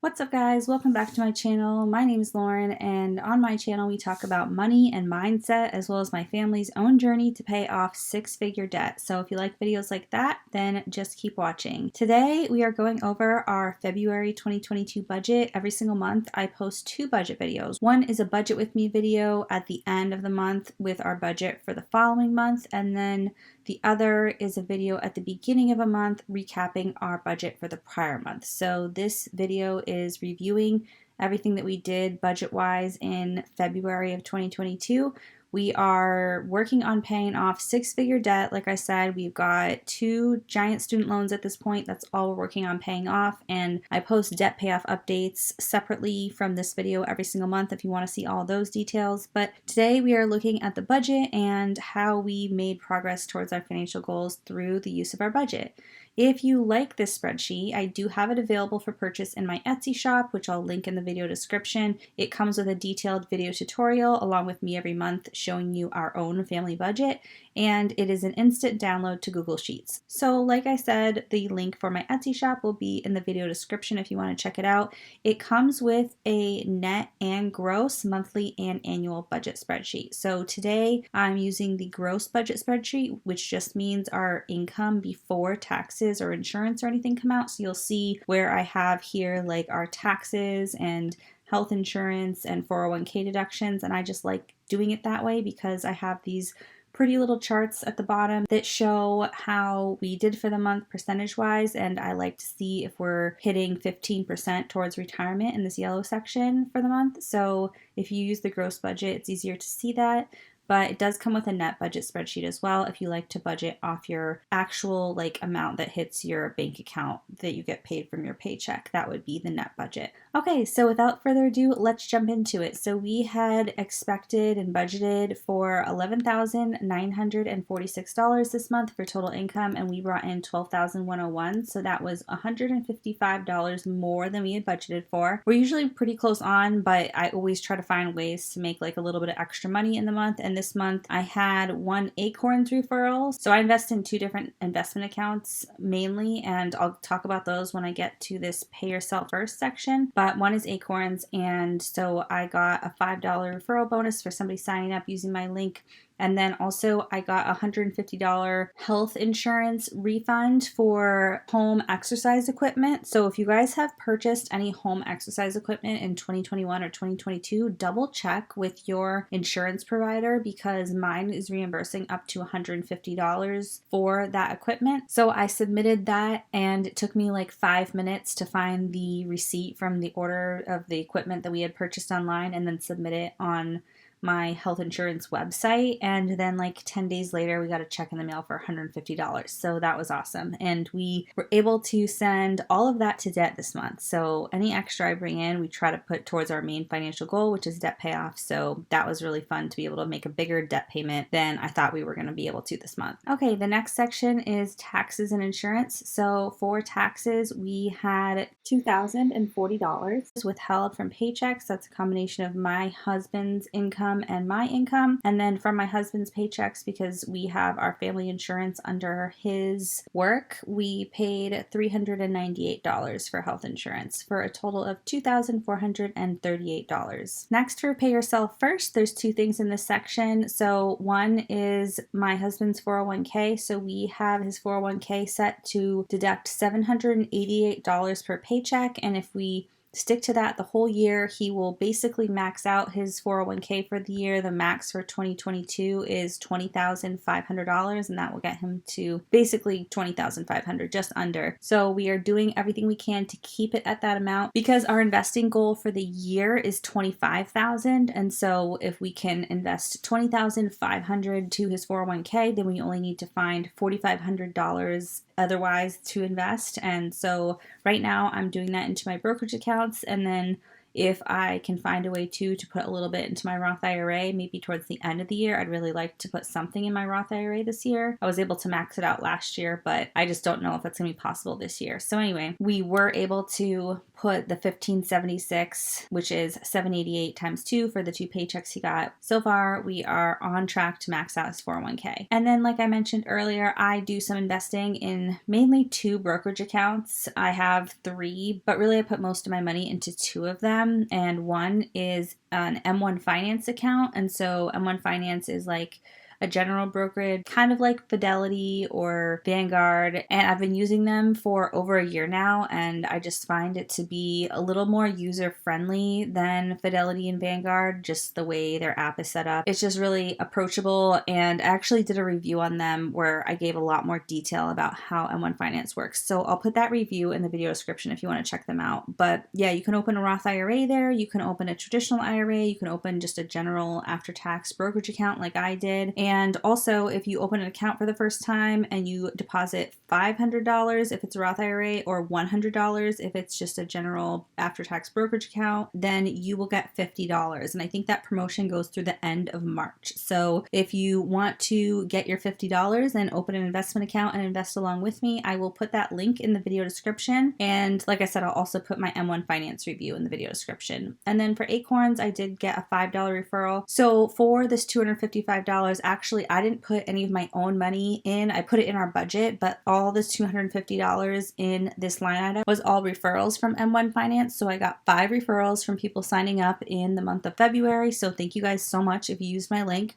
What's up, guys? Welcome back to my channel. My name is Lauren, and on my channel we talk about money and mindset as well as my family's own journey to pay off six-figure debt. So if you like videos like that, then just keep watching. Today we are going over our February 2022 budget. Every single month I post two budget videos. One is a budget with me video at the end of the month with our budget for the following month, and then the other is a video at the beginning of a month recapping our budget for the prior month. So this video is reviewing everything that we did budget-wise in February of 2022. We are working on paying off six-figure debt. Like I said, we've got two giant student loans at this point. That's all we're working on paying off. And I post debt payoff updates separately from this video every single month if you want to see all those details. But today we are looking at the budget and how we made progress towards our financial goals through the use of our budget. If you like this spreadsheet, I do have it available for purchase in my Etsy shop, which I'll link in the video description. It comes with a detailed video tutorial along with me every month showing you our own family budget, and it is an instant download to Google Sheets. So like I said, the link for my Etsy shop will be in the video description if you want to check it out. It comes with a net and gross monthly and annual budget spreadsheet. So today I'm using the gross budget spreadsheet, which just means our income before taxes or insurance or anything come out. So you'll see where I have here like our taxes and health insurance and 401k deductions, and I just like doing it that way because I have these pretty little charts at the bottom that show how we did for the month percentage wise, and I like to see if we're hitting 15% towards retirement in this yellow section for the month. So if you use the gross budget, it's easier to see that. But it does come with a net budget spreadsheet as well if you like to budget off your actual amount that hits your bank account that you get paid from your paycheck. That would be the net budget. Okay, so without further ado, let's jump into it. So we had expected and budgeted for $11,946 this month for total income, and we brought in $12,101. So that was $155 more than we had budgeted for. We're usually pretty close on, but I always try to find ways to make like a little bit of extra money in the month. And this month I had one Acorns referral. So I invest in two different investment accounts mainly, and I'll talk about those when I get to this pay yourself first section. But one is Acorns, and so I got a $5 referral bonus for somebody signing up using my link. And then also I got a $150 health insurance refund for home exercise equipment. So if you guys have purchased any home exercise equipment in 2021 or 2022, double check with your insurance provider because mine is reimbursing up to $150 for that equipment. So I submitted that, and it took me like 5 minutes to find the receipt from the order of the equipment that we had purchased online and then submit it on my health insurance website. And then like 10 days later, we got a check in the mail for $150. So that was awesome. And we were able to send all of that to debt this month. So any extra I bring in, we try to put towards our main financial goal, which is debt payoff. So that was really fun to be able to make a bigger debt payment than I thought we were going to be able to this month. Okay, the next section is taxes and insurance. So for taxes, we had $2,040 withheld from paychecks. That's a combination of my husband's income and my income, and then from my husband's paychecks, because we have our family insurance under his work, we paid $398 for health insurance for a total of $2,438. Next, for pay yourself first, there's two things in this section. So one is my husband's 401k. So we have his 401k set to deduct $788 per paycheck, and if we stick to that the whole year, he will basically max out his 401k for the year. The max for 2022 is $20,500, and that will get him to basically $20,500, just under. So we are doing everything we can to keep it at that amount because our investing goal for the year is $25,000. And so if we can invest $20,500 to his 401k, then we only need to find $4,500 otherwise to invest. And so right now I'm doing that into my brokerage accounts, and then if I can find a way to put a little bit into my Roth IRA, maybe towards the end of the year. I'd really like to put something in my Roth IRA this year. I was able to max it out last year, but I just don't know if that's going to be possible this year. So anyway, we were able to put the 1576, which is 788 times 2 for the 2 paychecks he got. So far, we are on track to max out his 401k. And then, like I mentioned earlier, I do some investing in mainly 2 brokerage accounts. I have 3, but really I put most of my money into 2 of them. And one is an M1 Finance account. And so M1 Finance is like a general brokerage, kind of like Fidelity or Vanguard, and I've been using them for over a year now, and I just find it to be a little more user-friendly than Fidelity and Vanguard, just the way their app is set up. It's just really approachable, and I actually did a review on them where I gave a lot more detail about how M1 Finance works, so I'll put that review in the video description if you want to check them out. But yeah, you can open a Roth IRA there, you can open a traditional IRA, you can open just a general after-tax brokerage account like I did. And also, if you open an account for the first time and you deposit $500 if it's a Roth IRA or $100 if it's just a general after-tax brokerage account, then you will get $50. And I think that promotion goes through the end of March. So if you want to get your $50 and open an investment account and invest along with me, I will put that link in the video description. And like I said, I'll also put my M1 Finance review in the video description. And then for Acorns, I did get a $5 referral. So for this $255, actually, I didn't put any of my own money in. I put it in our budget, but all this $250 in this line item was all referrals from M1 Finance. So I got 5 referrals from people signing up in the month of February. So thank you guys so much if you used my link.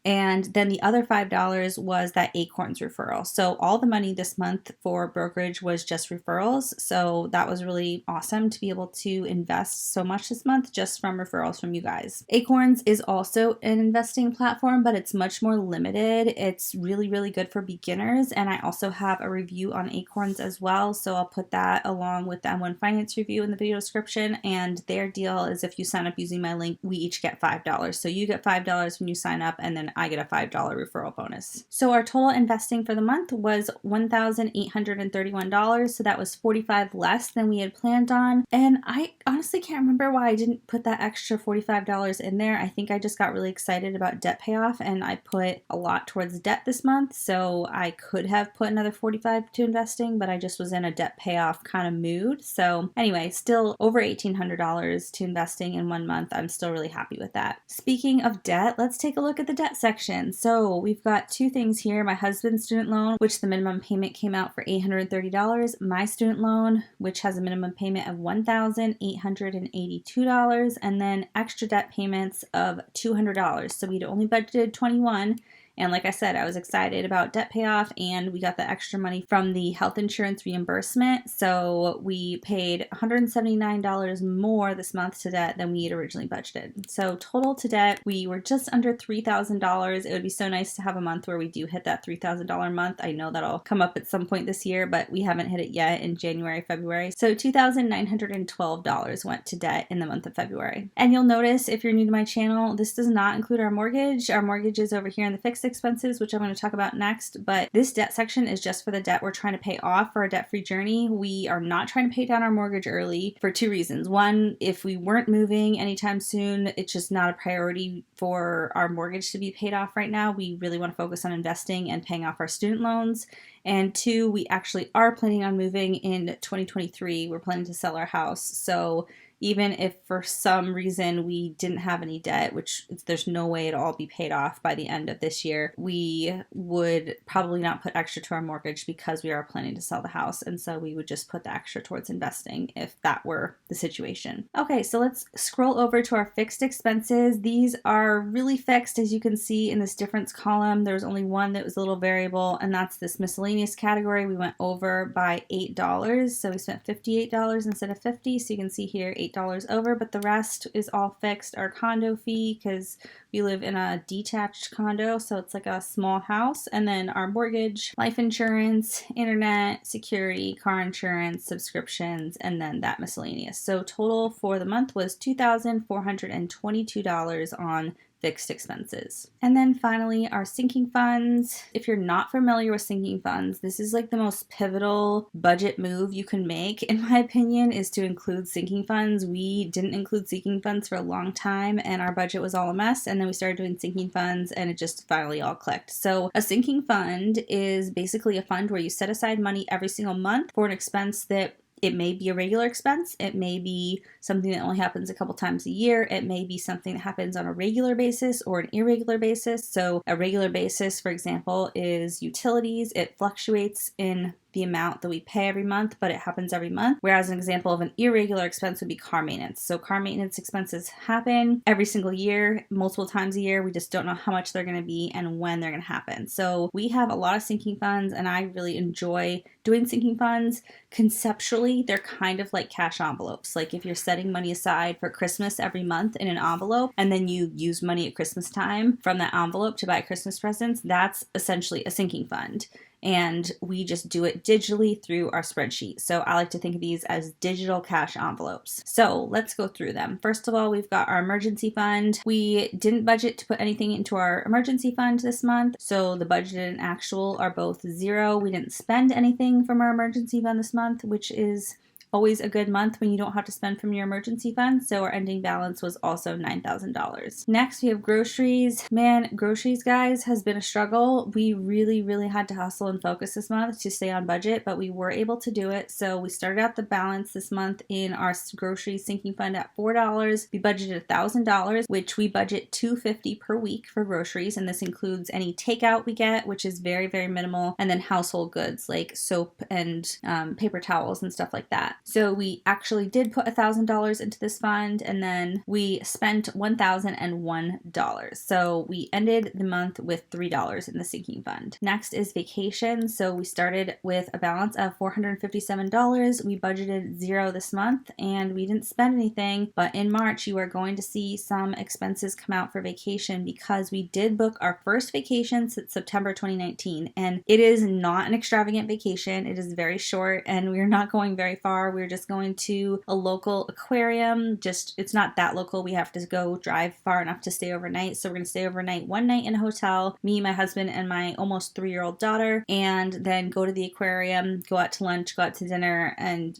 And then the other $5 was that Acorns referral. So all the money this month for brokerage was just referrals. So that was really awesome to be able to invest so much this month just from referrals from you guys. Acorns is also an investing platform, but it's much more limited. It's really, really good for beginners. And I also have a review on Acorns as well. So I'll put that along with the M1 Finance review in the video description. And their deal is if you sign up using my link, we each get $5. So you get $5 when you sign up, and then I get a $5 referral bonus. So our total investing for the month was $1,831. So that was $45 less than we had planned on. And I honestly can't remember why I didn't put that extra $45 in there. I think I just got really excited about debt payoff and I put a lot towards debt this month. So I could have put another $45 to investing, but I just was in a debt payoff kind of mood. So anyway, still over $1,800 to investing in 1 month. I'm still really happy with that. Speaking of debt, let's take a look at the debt section. So we've got 2 things here. My husband's student loan, which the minimum payment came out for $830. My student loan, which has a minimum payment of $1,882. And then extra debt payments of $200. So we'd only budgeted $21. And like I said, I was excited about debt payoff and we got the extra money from the health insurance reimbursement. So we paid $179 more this month to debt than we had originally budgeted. So total to debt, we were just under $3,000. It would be so nice to have a month where we do hit that $3,000 month. I know that'll come up at some point this year, but we haven't hit it yet in January, February. So $2,912 went to debt in the month of February. And you'll notice if you're new to my channel, this does not include our mortgage. Our mortgage is over here in the fixed expenses, which I'm going to talk about next, but this debt section is just for the debt we're trying to pay off for our debt-free journey. We are not trying to pay down our mortgage early for 2 reasons. One, if we weren't moving anytime soon, it's just not a priority for our mortgage to be paid off right now. We really want to focus on investing and paying off our student loans. And 2, we actually are planning on moving in 2023. We're planning to sell our house. So even if for some reason we didn't have any debt, which there's no way it'll all be paid off by the end of this year, we would probably not put extra to our mortgage because we are planning to sell the house. And so we would just put the extra towards investing if that were the situation. Okay, so let's scroll over to our fixed expenses. These are really fixed, as you can see in this difference column. There's only one that was a little variable, and that's this miscellaneous category. We went over by $8. So we spent $58 instead of $50. So you can see here, $8 over, but the rest is all fixed. Our condo fee, because we live in a detached condo, so it's like a small house, and then our mortgage, life insurance, internet, security, car insurance, subscriptions, and then that miscellaneous. So total for the month was $2,422 on fixed expenses. And then finally, our sinking funds. If you're not familiar with sinking funds, this is like the most pivotal budget move you can make, in my opinion, is to include sinking funds. We didn't include sinking funds for a long time and our budget was all a mess, and then we started doing sinking funds and it just finally all clicked. So a sinking fund is basically a fund where you set aside money every single month for an expense that it may be a regular expense. It may be something that only happens a couple times a year. It may be something that happens on a regular basis or an irregular basis. So a regular basis, for example, is utilities. It fluctuates in the amount that we pay every month, but it happens every month. Whereas an example of an irregular expense would be car maintenance. So car maintenance expenses happen every single year, multiple times a year. We just don't know how much they're going to be and when they're going to happen. So we have a lot of sinking funds, and I really enjoy doing sinking funds. Conceptually, they're kind of like cash envelopes. Like if you're setting money aside for Christmas every month in an envelope, and then you use money at Christmas time from that envelope to buy Christmas presents, that's essentially a sinking fund. And we just do it digitally through our spreadsheet. So I like to think of these as digital cash envelopes. So let's go through them. First of all, we've got our emergency fund. We didn't budget to put anything into our emergency fund this month. So the budget and actual are both zero. We didn't spend anything from our emergency fund this month, which is always a good month when you don't have to spend from your emergency fund. So our ending balance was also $9,000. Next, we have groceries. Man, groceries, guys, has been a struggle. We really had to hustle and focus this month to stay on budget, but we were able to do it. So we started out the balance this month in our grocery sinking fund at $4. We budgeted $1,000, which we budget $250 per week for groceries. And this includes any takeout we get, which is very minimal. And then household goods like soap and paper towels and stuff like that. So we actually did put $1,000 into this fund, and then we spent $1,001. So we ended the month with $3 in the sinking fund. Next is vacation. So we started with a balance of $457. We budgeted $0 this month, and we didn't spend anything. But in March, you are going to see some expenses come out for vacation because we did book our first vacation since September 2019. And it is not an extravagant vacation. It is very short, and we're not going very far. We're just going to a local aquarium. It's not that local. We have to go drive far enough to stay overnight. So we're going to stay overnight one night in a hotel, me, my husband, and my almost 3-year-old daughter, and then go to the aquarium, go out to lunch, go out to dinner, and,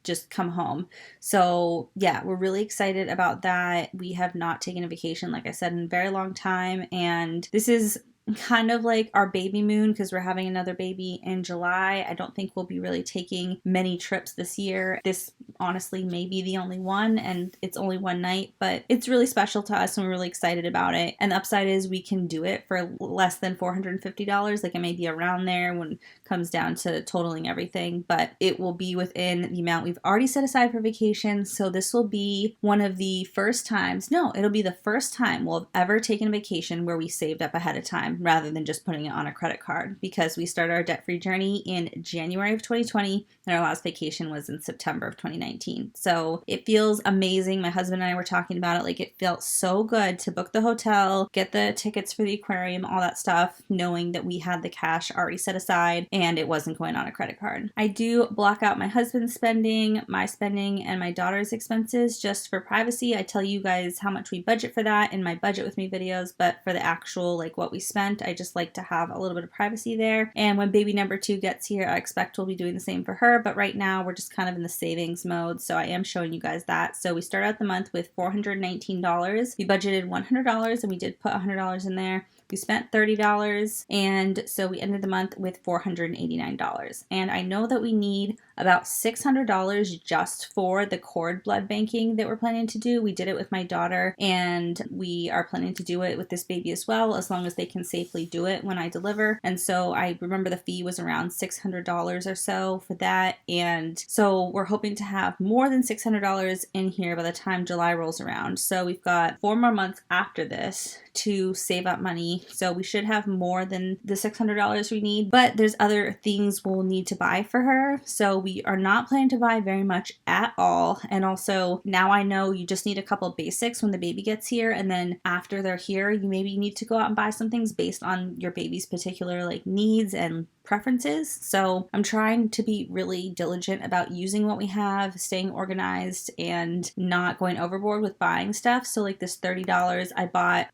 just come home. So yeah, we're really excited about that. We have not taken a vacation, like I said, in a very long time. And this is kind of like our baby moon because we're having another baby in July. I don't think we'll be really taking many trips this year. This honestly may be the only one, and it's only one night, but it's really special to us and we're really excited about it. And the upside is we can do it for less than $450. Like it may be around there when it comes down to totaling everything, but it will be within the amount we've already set aside for vacation. So this will be one of the first times, it'll be the first time we'll have ever taken a vacation where we saved up ahead of time rather than just putting it on a credit card, because we started our debt-free journey in January of 2020 and our last vacation was in September of 2019. So it feels amazing. My husband and I were talking about it. Like it felt so good to book the hotel, get the tickets for the aquarium, all that stuff, knowing that we had the cash already set aside and it wasn't going on a credit card. I do block out my husband's spending, my spending, and my daughter's expenses just for privacy. I tell you guys how much we budget for that in my budget with me videos, but for the actual what we spent, I just like to have a little bit of privacy there. And when baby number 2 gets here, I expect we'll be doing the same for her. But right now we're just kind of in the savings mode. So I am showing you guys that. So we started out the month with $419. We budgeted $100 and we did put $100 in there. We spent $30, and so we ended the month with $489. And I know that we need about $600 just for the cord blood banking that we're planning to do. We did it with my daughter, and we are planning to do it with this baby as well, as long as they can safely do it when I deliver. And so I remember the fee was around $600 or so for that. And so we're hoping to have more than $600 in here by the time July rolls around. So we've got 4 more months after this to save up money. So we should have more than the $600 we need, but there's other things we'll need to buy for her. So we are not planning to buy very much at all. And also now I know you just need a couple of basics when the baby gets here. And then after they're here, you maybe need to go out and buy some things based on your baby's particular needs and preferences. So I'm trying to be really diligent about using what we have, staying organized, and not going overboard with buying stuff. So like this $30, I bought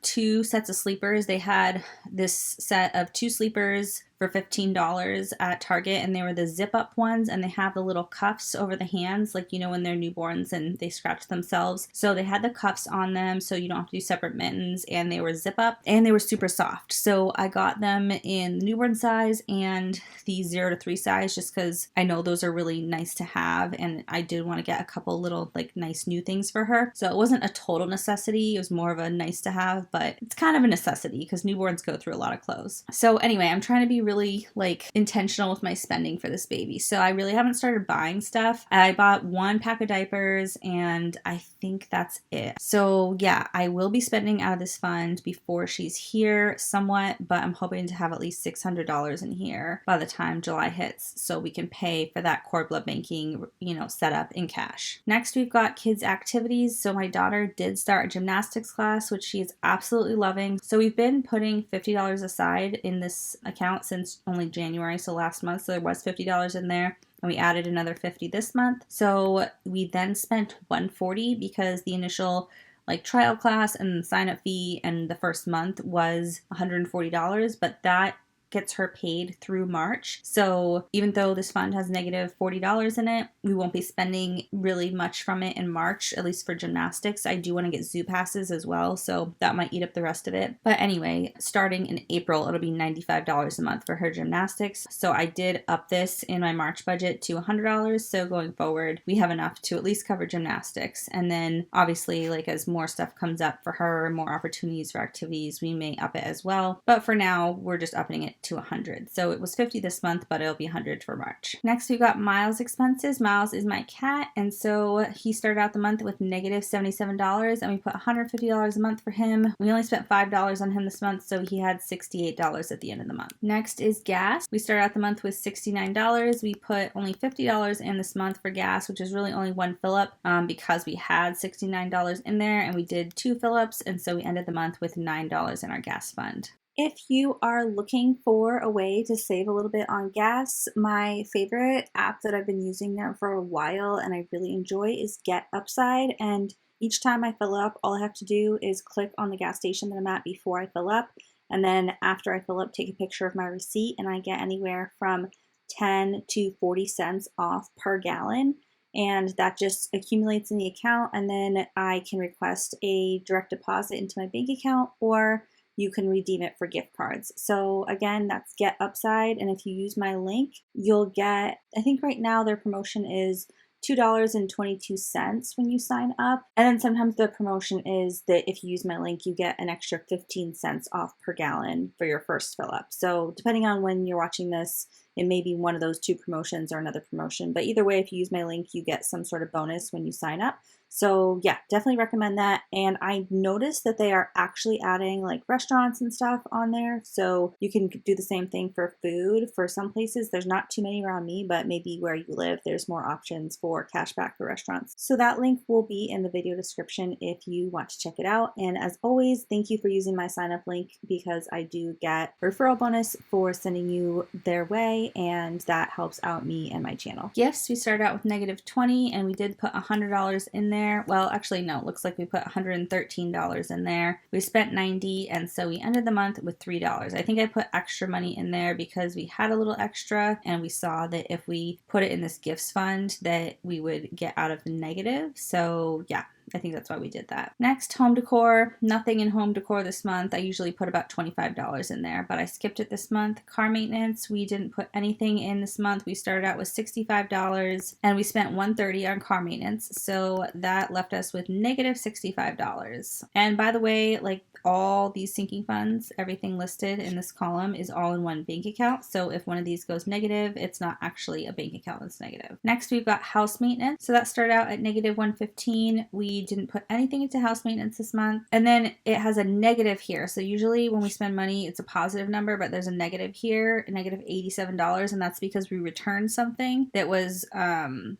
2 sets of sleepers. They had this set of 2 sleepers for $15 at Target, and they were the zip up ones, and they have the little cuffs over the hands, like, you know, when they're newborns and they scratch themselves. So they had the cuffs on them, so you don't have to do separate mittens, and they were zip up, and they were super soft. So I got them in the newborn size and the 0 to 3 size, just because I know those are really nice to have, and I did want to get a couple little like nice new things for her. So it wasn't a total necessity, it was more of a nice to have, but it's kind of a necessity because newborns go through a lot of clothes. So anyway, I'm trying to be really like intentional with my spending for this baby. So I really haven't started buying stuff. I bought 1 pack of diapers and I think that's it. So yeah, I will be spending out of this fund before she's here somewhat, but I'm hoping to have at least $600 in here by the time July hits so we can pay for that cord blood banking, you know, setup in cash. Next, we've got kids activities. So my daughter did start a gymnastics class, which she is absolutely loving. So we've been putting $50 aside in this account since only January, so last month. So there was $50 in there, and we added another $50 this month. So we then spent $140 because the initial like trial class and the sign up fee and the first month was $140, but that gets her paid through March. So even though this fund has negative $40 in it, we won't be spending really much from it in March, at least for gymnastics. I do want to get zoo passes as well, so that might eat up the rest of it. But anyway, starting in April, it'll be $95 a month for her gymnastics. So I did up this in my March budget to $100. So going forward, we have enough to at least cover gymnastics. And then obviously, like as more stuff comes up for her, more opportunities for activities, we may up it as well. But for now, we're just upping it to $100. So it was $50 this month, but it'll be $100 for March. Next, we've got Miles expenses. Miles is my cat, and so he started out the month with negative $77, and we put $150 a month for him. We only spent $5 on him this month, so he had $68 at the end of the month. Next is gas. We started out the month with $69. We put only $50 in this month for gas, which is really only 1 fill up because we had $69 in there, and we did 2 fill ups, and so we ended the month with $9 in our gas fund. If you are looking for a way to save a little bit on gas, my favorite app that I've been using now for a while and I really enjoy is Get Upside. And each time I fill up, all I have to do is click on the gas station that I'm at before I fill up. And then after I fill up, take a picture of my receipt, and I get anywhere from 10 to 40 cents off per gallon. And that just accumulates in the account, and then I can request a direct deposit into my bank account, or you can redeem it for gift cards. So again, that's Get Upside. And if you use my link, you'll get, I think right now their promotion is $2.22 when you sign up. And then sometimes the promotion is that if you use my link, you get an extra 15 cents off per gallon for your first fill up. So depending on when you're watching this, it may be one of those 2 promotions or another promotion. But either way, if you use my link, you get some sort of bonus when you sign up. So yeah, definitely recommend that. And I noticed that they are actually adding like restaurants and stuff on there. So you can do the same thing for food. For some places, there's not too many around me, but maybe where you live, there's more options for cashback for restaurants. So that link will be in the video description if you want to check it out. And as always, thank you for using my sign up link because I do get a referral bonus for sending you their way, and that helps out me and my channel. Gifts, we started out with negative 20 and we did put $100 in there. Well, actually, no, it looks like we put $113 in there. We spent $90, and so we ended the month with $3. I think I put extra money in there because we had a little extra, and we saw that if we put it in this gifts fund that we would get out of the negative. So yeah, I think that's why we did that. Next, home decor. Nothing in home decor this month. I usually put about $25 in there, but I skipped it this month. Car maintenance, we didn't put anything in this month. We started out with $65 and we spent $130 on car maintenance. So that left us with negative $65. And by the way, like all these sinking funds, everything listed in this column is all in one bank account. So if one of these goes negative, it's not actually a bank account that's negative. Next, we've got house maintenance. So that started out at negative $115. We we didn't put anything into house maintenance this month. And then it has a negative here. So usually when we spend money, it's a positive number, but there's a negative here, a negative $87. And that's because we returned something that was,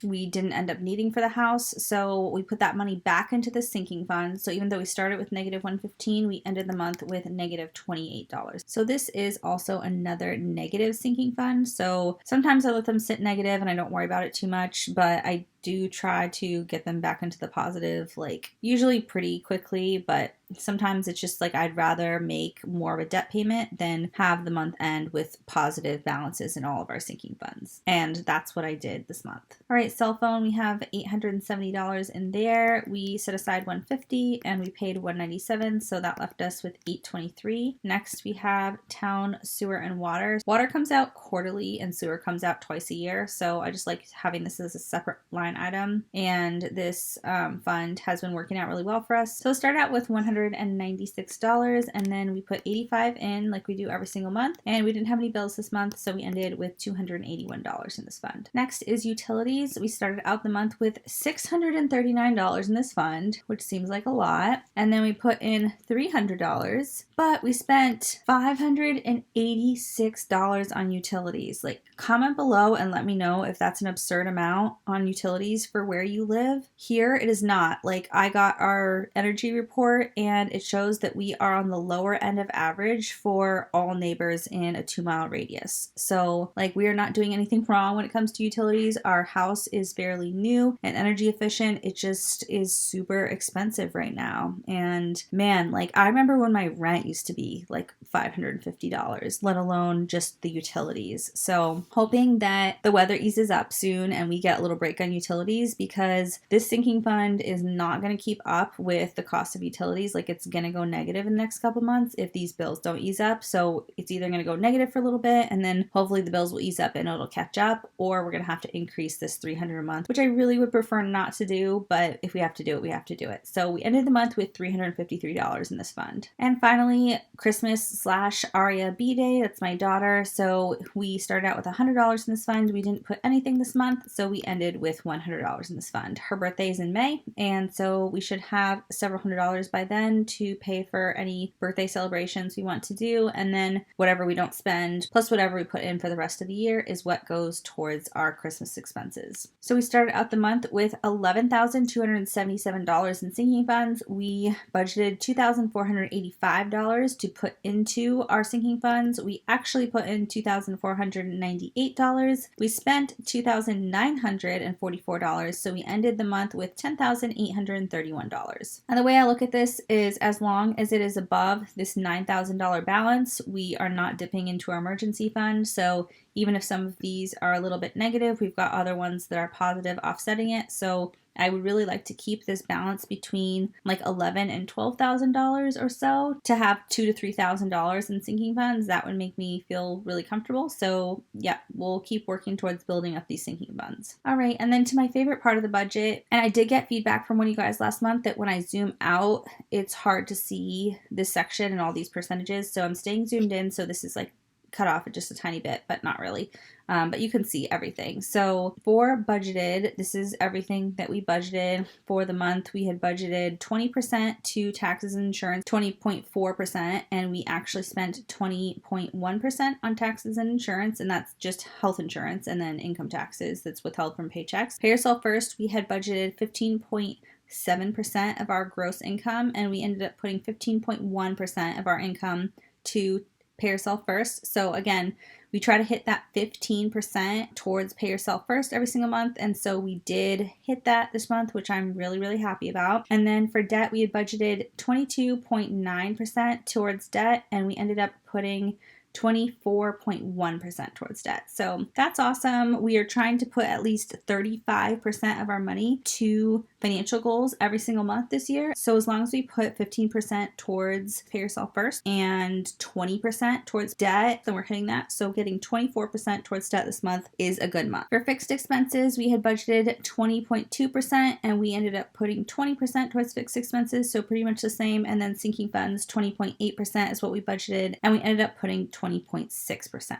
we didn't end up needing for the house. So we put that money back into the sinking fund. So even though we started with negative $115, we ended the month with negative $28. So this is also another negative sinking fund. So sometimes I let them sit negative and I don't worry about it too much, but I do try to get them back into the positive, like usually pretty quickly, but sometimes it's just like I'd rather make more of a debt payment than have the month end with positive balances in all of our sinking funds. And that's what I did this month. All right, cell phone, we have $870 in there. We set aside $150 and we paid $197, so that left us with $823. Next, we have town, sewer, and water. Water comes out quarterly and sewer comes out twice a year, so I just like having this as a separate line item. And this fund has been working out really well for us. So start out with $196, and then we put $85 in like we do every single month, and we didn't have any bills this month, so we ended with $281 in this fund. Next is utilities. We started out the month with $639 in this fund, which seems like a lot, and then we put in $300, but we spent $586 on utilities. Like, comment below and let me know if that's an absurd amount on utilities for where you live. Here it is not. Like, I got our energy report and it shows that we are on the lower end of average for all neighbors in a 2-mile radius. So like, we are not doing anything wrong when it comes to utilities. Our house is fairly new and energy efficient. It just is super expensive right now. And man, like, I remember when my rent used to be like $550, let alone just the utilities. So hoping that the weather eases up soon and we get a little break on utilities, because this sinking fund is not going to keep up with the cost of utilities. Like, it's going to go negative in the next couple months if these bills don't ease up. So it's either going to go negative for a little bit and then hopefully the bills will ease up and it'll catch up, or we're going to have to increase this $300 a month, which I really would prefer not to do, but if we have to do it, we have to do it. So we ended the month with $353 in this fund. And finally, Christmas/Aria B Day, that's my daughter. So we started out with $100 in this fund. We didn't put anything this month, so we ended with $100 in this fund. Her birthday is in May, and so we should have several $100 by then to pay for any birthday celebrations we want to do, and then whatever we don't spend plus whatever we put in for the rest of the year is what goes towards our Christmas expenses. So we started out the month with $11,277 in sinking funds. We budgeted $2,485 to put into our sinking funds. We actually put in $2,498. We spent $2,944, so we ended the month with $10,831. And the way I look at this is, as long as it is above this $9,000 balance, we are not dipping into our emergency fund. So even if some of these are a little bit negative, we've got other ones that are positive offsetting it. So I would really like to keep this balance between like $11,000 and $12,000 or so, to have $2,000 to $3,000 in sinking funds. That would make me feel really comfortable. So yeah, we'll keep working towards building up these sinking funds. All right, and then to my favorite part of the budget, and I did get feedback from one of you guys last month that when I zoom out, it's hard to see this section and all these percentages. So I'm staying zoomed in, so this is like cut off just a tiny bit, but not really. But you can see everything. So for budgeted, this is everything that we budgeted for the month. We had budgeted 20% to taxes and insurance, 20.4%, and we actually spent 20.1% on taxes and insurance, and that's just health insurance and then income taxes that's withheld from paychecks. Pay yourself first, we had budgeted 15.7% of our gross income, and we ended up putting 15.1% of our income to pay yourself first. So again, we try to hit that 15% towards pay yourself first every single month. And so we did hit that this month, which I'm really, really happy about. And then for debt, we had budgeted 22.9% towards debt, and we ended up putting 24.1% towards debt. So that's awesome. We are trying to put at least 35% of our money to financial goals every single month this year. So as long as we put 15% towards pay yourself first and 20% towards debt, then we're hitting that. So getting 24% towards debt this month is a good month. For fixed expenses, we had budgeted 20.2% and we ended up putting 20% towards fixed expenses. So pretty much the same. And then sinking funds, 20.8% is what we budgeted, and we ended up putting 20.6%.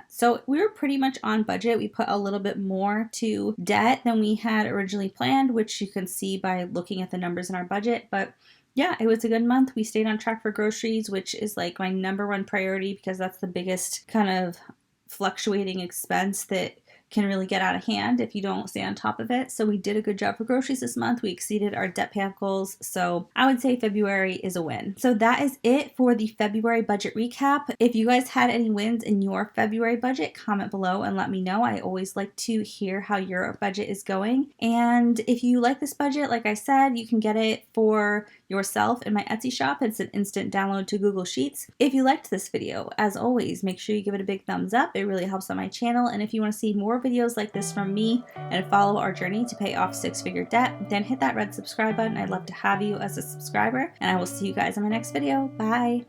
So we were pretty much on budget. We put a little bit more to debt than we had originally planned, which you can see by by looking at the numbers in our budget. But yeah, it was a good month. We stayed on track for groceries, which is like my number one priority because that's the biggest kind of fluctuating expense that can really get out of hand if you don't stay on top of it. So we did a good job for groceries this month. We exceeded our debt payoff goals. So I would say February is a win. So that is it for the February budget recap. If you guys had any wins in your February budget, comment below and let me know. I always like to hear how your budget is going. And if you like this budget, like I said, you can get it for yourself in my Etsy shop. It's an instant download to Google Sheets. If you liked this video, as always, make sure you give it a big thumbs up. It really helps on my channel. And if you want to see more videos like this from me and follow our journey to pay off six-figure debt, then hit that red subscribe button. I'd love to have you as a subscriber, and I will see you guys in my next video. Bye.